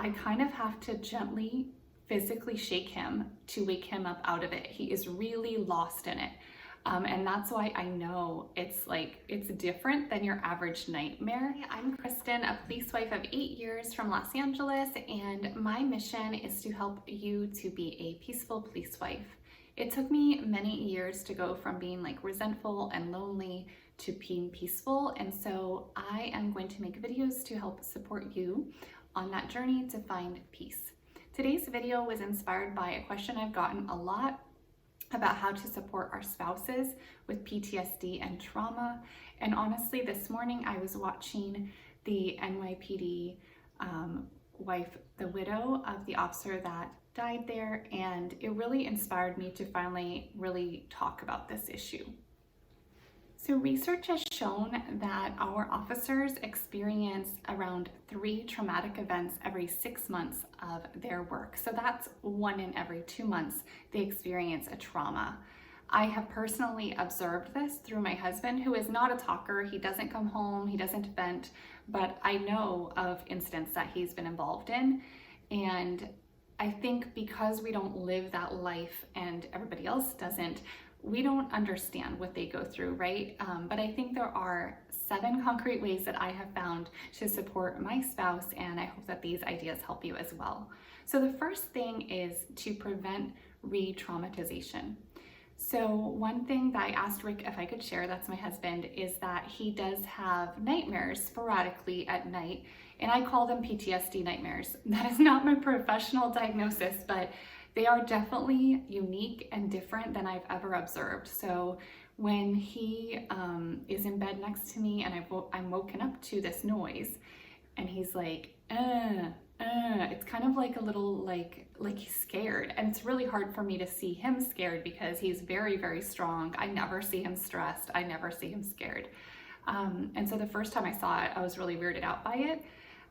I kind of have to gently physically shake him to wake him up out of it. He is really lost in it. And that's why I know it's different than your average nightmare. I'm Kristen, a police wife of 8 years from Los Angeles, and my mission is to help you to be a peaceful police wife. It took me many years to go from being resentful and lonely to being peaceful, and so I am going to make videos to help support you on that journey to find peace. Today's video was inspired by a question I've gotten a lot about how to support our spouses with PTSD and trauma. And honestly, this morning I was watching the NYPD wife, the widow of the officer that died there, and it really inspired me to finally really talk about this issue. So research has shown that our officers experience around 3 traumatic events every 6 months of their work. So that's 1 in every 2 months they experience a trauma. I have personally observed this through my husband, who is not a talker. He doesn't come home, he doesn't vent, but I know of incidents that he's been involved in. And I think because we don't live that life and everybody else doesn't, we don't understand what they go through, right? But I think there are 7 concrete ways that I have found to support my spouse, and I hope that these ideas help you as well. So the first thing is to prevent retraumatization. So one thing that I asked Rick if I could share, that's my husband, is that he does have nightmares sporadically at night, and I call them PTSD nightmares. That is not my professional diagnosis, but they are definitely unique and different than I've ever observed. So when he is in bed next to me and I'm woken up to this noise and he's like, it's kind of like a little like he's scared. And it's really hard for me to see him scared because he's very, very strong. I never see him stressed. I never see him scared. And so the first time I saw it, I was really weirded out by it.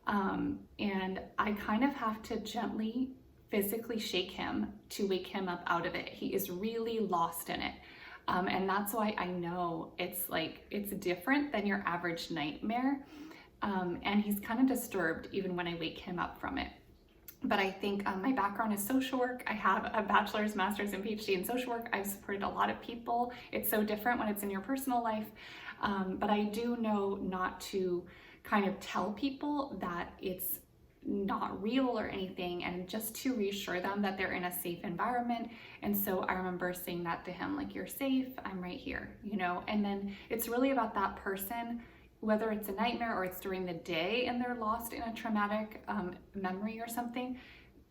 And I kind of have to gently physically shake him to wake him up out of it. He is really lost in it. And that's why I know it's different than your average nightmare. And he's kind of disturbed even when I wake him up from it. But I think my background is social work. I have a bachelor's, master's, and PhD in social work. I've supported a lot of people. It's so different when it's in your personal life. But I do know not to kind of tell people that it's not real or anything, and just to reassure them that they're in a safe environment. And so I remember saying that to him, you're safe, I'm right here, and then it's really about that person, whether it's a nightmare or it's during the day and they're lost in a traumatic memory or something,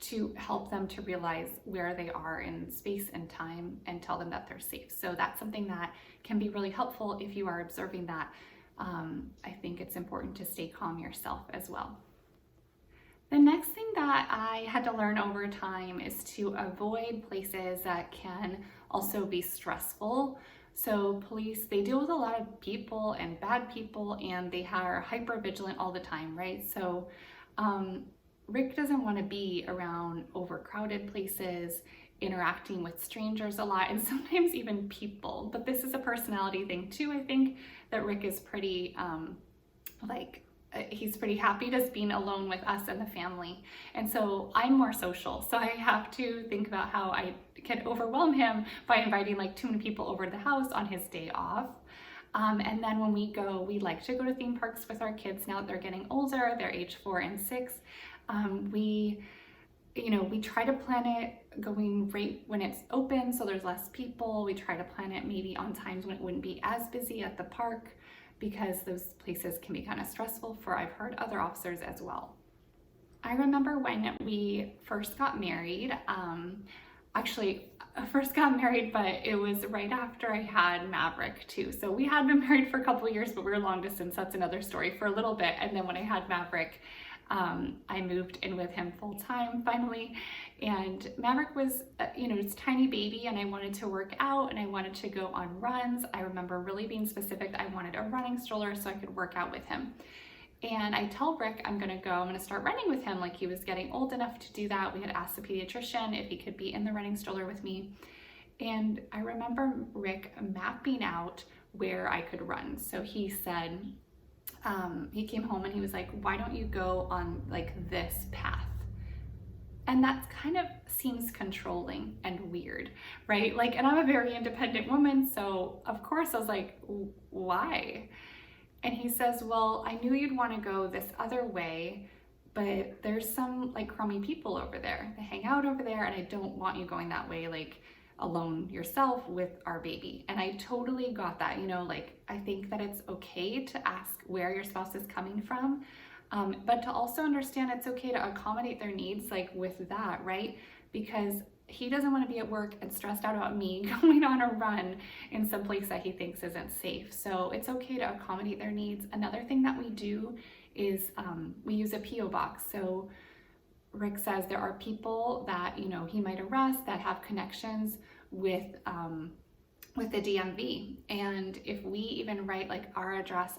to help them to realize where they are in space and time and tell them that they're safe. So that's something that can be really helpful if you are observing that. I think it's important to stay calm yourself as well. The next thing that I had to learn over time is to avoid places that can also be stressful. So police, they deal with a lot of people and bad people, and they are hyper vigilant all the time, right? So Rick doesn't want to be around overcrowded places, interacting with strangers a lot, and sometimes even people. But this is a personality thing too. I think that Rick is pretty he's pretty happy just being alone with us and the family. And so I'm more social. So I have to think about how I can overwhelm him by inviting too many people over to the house on his day off. And then when we go, we like to go to theme parks with our kids now that they're getting older, they're age 4 and 6. We try to plan it going right when it's open so there's less people. We try to plan it maybe on times when it wouldn't be as busy at the park, because those places can be kind of stressful for, I've heard, other officers as well. I remember when we first got married, but it was right after I had Maverick too. So we had been married for a couple of years, but we were long distance, that's another story, for a little bit. And then when I had Maverick, I moved in with him full time finally. And Maverick was, this tiny baby, and I wanted to work out and I wanted to go on runs. I remember really being specific. I wanted a running stroller so I could work out with him. And I tell Rick, I'm gonna start running with him. He was getting old enough to do that. We had asked the pediatrician if he could be in the running stroller with me. And I remember Rick mapping out where I could run. So he said, he came home and he was like, why don't you go on this path? And that kind of seems controlling and weird, right? Like, and I'm a very independent woman, so of course I was like, why? And he says, well, I knew you'd want to go this other way, but there's some like crummy people over there. They hang out over there, and I don't want you going that way, like alone yourself with our baby. And I totally got that. Like, I think that it's okay to ask where your spouse is coming from, but to also understand it's okay to accommodate their needs, like with that, right? Because he doesn't want to be at work and stressed out about me going on a run in some place that he thinks isn't safe. So it's okay to accommodate their needs. Another thing that we do is we use a P.O. box. So Rick says there are people that he might arrest that have connections with the DMV, and if we even write like our address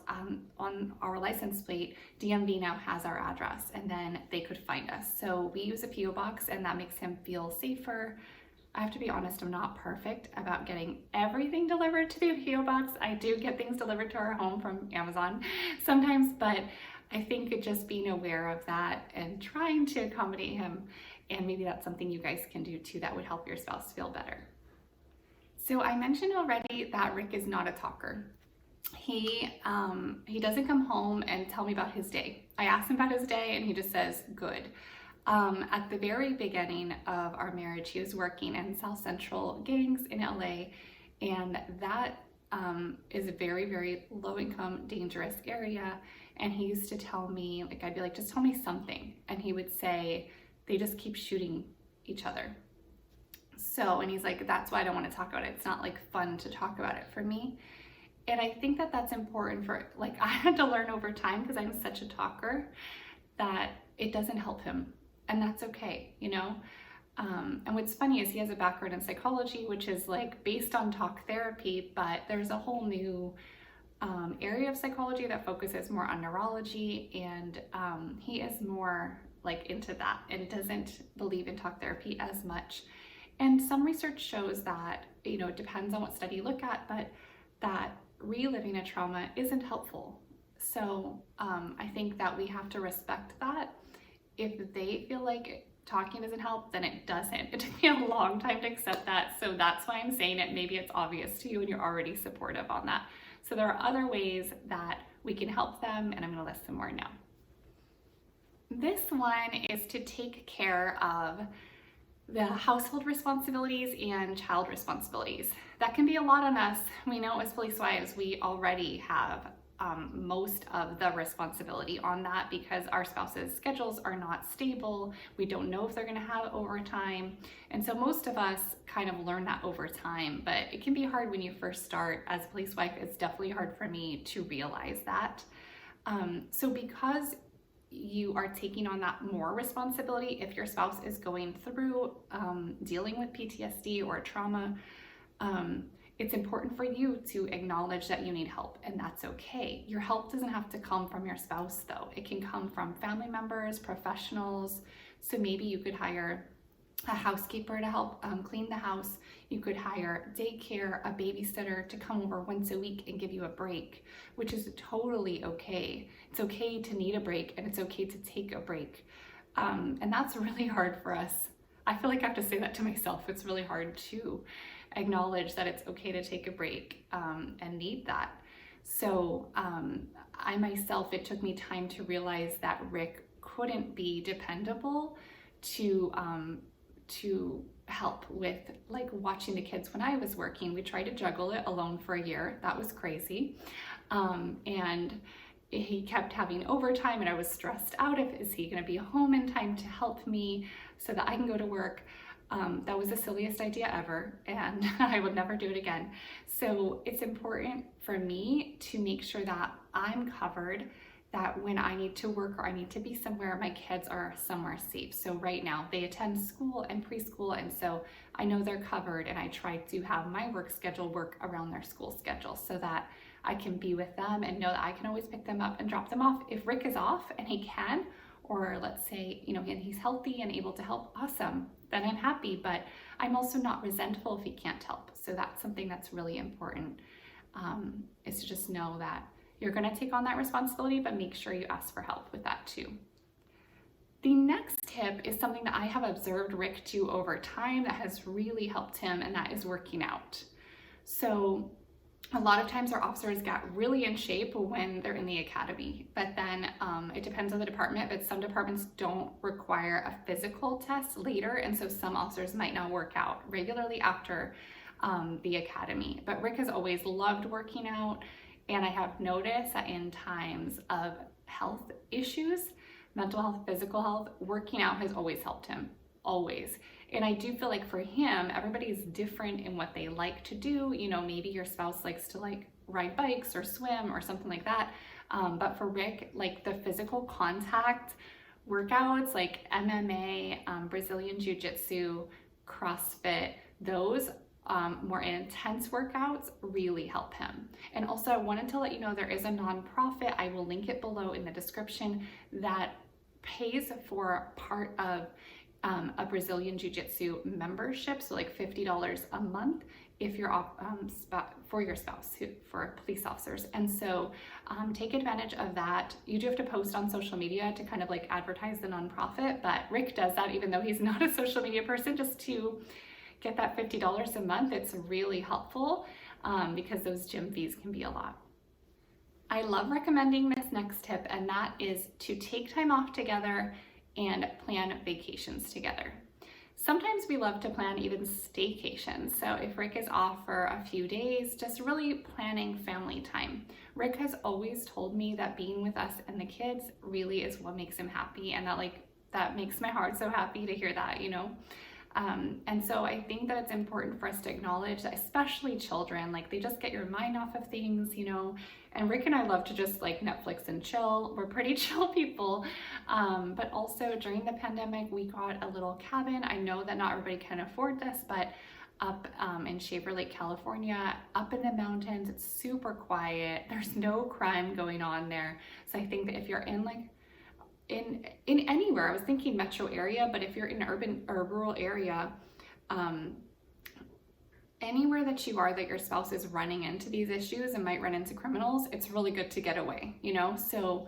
on our license plate, DMV now has our address, and then they could find us. So we use a P.O. box, and that makes him feel safer. I have to be honest, I'm not perfect about getting everything delivered to the P.O. box. I do get things delivered to our home from Amazon sometimes, but I think just being aware of that and trying to accommodate him, and maybe that's something you guys can do too that would help your spouse feel better. So I mentioned already that Rick is not a talker. He doesn't come home and tell me about his day. I asked him about his day, and he just says, good. At the very beginning of our marriage, he was working in South Central gangs in LA, and that is a very, very low income, dangerous area. And he used to tell me, like, I'd be like, just tell me something. And he would say, they just keep shooting each other. So, and he's like, that's why I don't want to talk about it. It's not like fun to talk about it for me. And I think that that's important for, like, I had to learn over time, because I'm such a talker, that it doesn't help him. And that's okay, And what's funny is he has a background in psychology, which is like based on talk therapy, but there's a whole new area of psychology that focuses more on neurology, and he is more like into that and doesn't believe in talk therapy as much. And some research shows that, it depends on what study you look at, but that reliving a trauma isn't helpful. So I think that we have to respect that. If they feel like talking doesn't help, then it doesn't. It took me a long time to accept that. So that's why I'm saying it. Maybe it's obvious to you and you're already supportive on that. So there are other ways that we can help them, and I'm going to list some more now. This one is to take care of the household responsibilities and child responsibilities. That can be a lot on us. We know as police wives, we already have most of the responsibility on that, because our spouses' schedules are not stable. We don't know if they're going to have overtime. And so most of us kind of learn that over time, but it can be hard when you first start as a police wife. It's definitely hard for me to realize that. So because you are taking on that more responsibility, if your spouse is going through dealing with PTSD or trauma, it's important for you to acknowledge that you need help, and that's okay. Your help doesn't have to come from your spouse, though. It can come from family members, professionals. So maybe you could hire a housekeeper to help clean the house. You could hire daycare, a babysitter to come over once a week and give you a break, which is totally okay. It's okay to need a break, and it's okay to take a break. And that's really hard for us. I feel like I have to say that to myself. It's really hard to acknowledge that it's okay to take a break and need that. So I myself, it took me time to realize that Rick couldn't be dependable to help with like watching the kids when I was working. We tried to juggle it alone for a year. That was crazy. And he kept having overtime, and I was stressed out. Is he going to be home in time to help me so that I can go to work? That was the silliest idea ever, and I would never do it again. So it's important for me to make sure that I'm covered, that when I need to work or I need to be somewhere, my kids are somewhere safe. So right now they attend school and preschool, and so I know they're covered, and I try to have my work schedule work around their school schedule so that I can be with them and know that I can always pick them up and drop them off. If Rick is off and he can, or let's say, and he's healthy and able to help, awesome, then I'm happy, but I'm also not resentful if he can't help. So that's something that's really important, is to just know that you're gonna take on that responsibility, but make sure you ask for help with that too. The next tip is something that I have have observed Rick do over time that has really helped him, and that is working out. So a lot of times our officers get really in shape when they're in the academy, but then it depends on the department, but some departments don't require a physical test later, and so some officers might not work out regularly after the academy. But Rick has always loved working out, and I have noticed that in times of health issues, mental health, physical health, working out has always helped him, always. And I do feel like for him, everybody's different in what they like to do. You know, maybe your spouse likes to like ride bikes or swim or something like that. But for Rick, like the physical contact workouts like MMA, Brazilian Jiu-Jitsu, CrossFit, those more intense workouts really help him. And also I wanted to let you know there is a nonprofit, I will link it below in the description, that pays for part of a Brazilian Jiu-Jitsu membership, so like $50 a month if you're for your spouse, for police officers. And so take advantage of that. You do have to post on social media to kind of like advertise the nonprofit, but Rick does that even though he's not a social media person, just to get that $50 a month. It's really helpful because those gym fees can be a lot. I love recommending this next tip, and that is to take time off together and plan vacations together. Sometimes we love to plan even staycations. So if Rick is off for a few days, just really planning family time. Rick has always told me that being with us and the kids really is what makes him happy, and that makes my heart so happy to hear that, you know. And so I think that it's important for us to acknowledge that, especially children, like they just get your mind off of things, you know. And Rick and I love to just like Netflix and chill. We're pretty chill people. But also during the pandemic, we got a little cabin. I know that not everybody can afford this, but up in Shaver Lake, California, up in the mountains, it's super quiet. There's no crime going on there. So I think that if you're in like in anywhere, I was thinking metro area, but if you're in urban or rural area, anywhere that you are that your spouse is running into these issues and might run into criminals, it's really good to get away, you know. So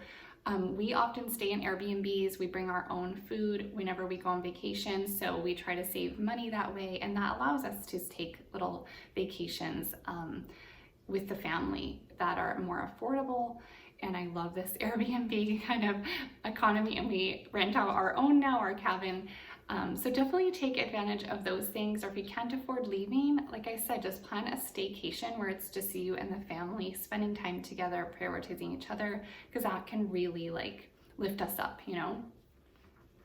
we often stay in Airbnbs. We bring our own food whenever we go on vacation, so we try to save money that way, and that allows us to take little vacations with the family that are more affordable. And I love this Airbnb kind of economy, and we rent out our own now, our cabin. So definitely take advantage of those things, or if you can't afford leaving, like I said, just plan a staycation where it's just you and the family spending time together, prioritizing each other, because that can really like lift us up, you know.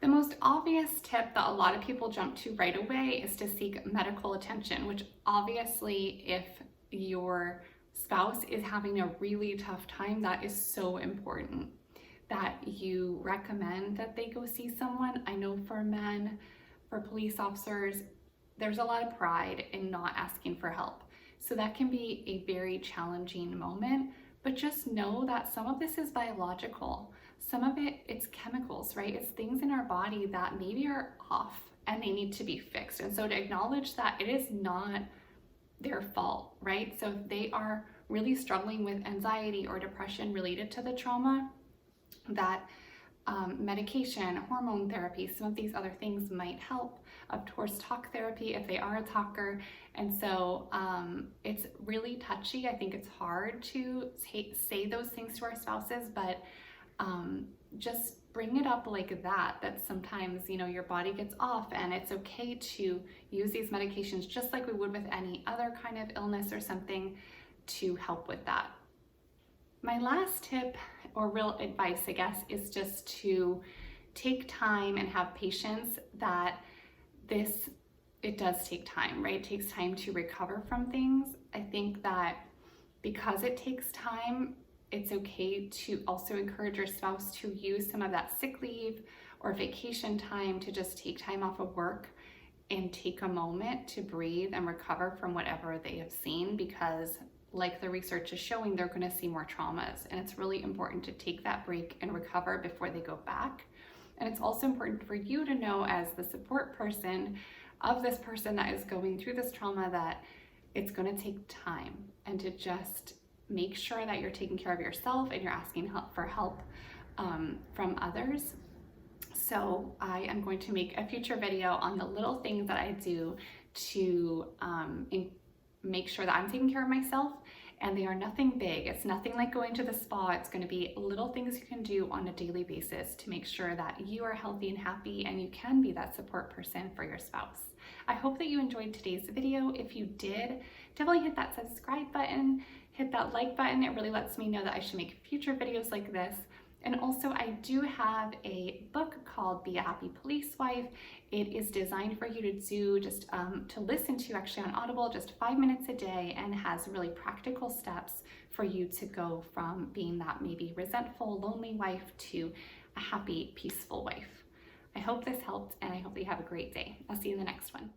The most obvious tip that a lot of people jump to right away is to seek medical attention, which obviously if your spouse is having a really tough time, that is so important that you recommend that they go see someone. I know for men, for police officers, there's a lot of pride in not asking for help. So that can be a very challenging moment, but just know that some of this is biological. Some of it's chemicals, right? It's things in our body that maybe are off and they need to be fixed. And so to acknowledge that it is not their fault, right? So if they are really struggling with anxiety or depression related to the trauma, that medication, hormone therapy, some of these other things might help. Of course, talk therapy if they are a talker. And so it's really touchy. I think it's hard to say those things to our spouses, but just bring it up like that sometimes, you know, your body gets off, and it's okay to use these medications just like we would with any other kind of illness or something to help with that. My last tip, or real advice, I guess, is just to take time and have patience that it does take time, right? It takes time to recover from things. I think that because it takes time, it's okay to also encourage your spouse to use some of that sick leave or vacation time to just take time off of work and take a moment to breathe and recover from whatever they have seen, because like the research is showing, they're going to see more traumas, and it's really important to take that break and recover before they go back. And it's also important for you to know, as the support person of this person that is going through this trauma, that it's going to take time, and to just make sure that you're taking care of yourself and you're asking for help from others. So I am going to make a future video on the little things that I do to make sure that I'm taking care of myself, and they are nothing big. It's nothing like going to the spa. It's going to be little things you can do on a daily basis to make sure that you are healthy and happy and you can be that support person for your spouse. I hope that you enjoyed today's video. If you did, definitely hit that subscribe button, hit that like button. It really lets me know that I should make future videos like this. And also, I do have a book called Be a Happy Police Wife. It is designed for you to do just to listen to actually on Audible, just 5 minutes a day, and has really practical steps for you to go from being that maybe resentful, lonely wife to a happy, peaceful wife. I hope this helped, and I hope that you have a great day. I'll see you in the next one.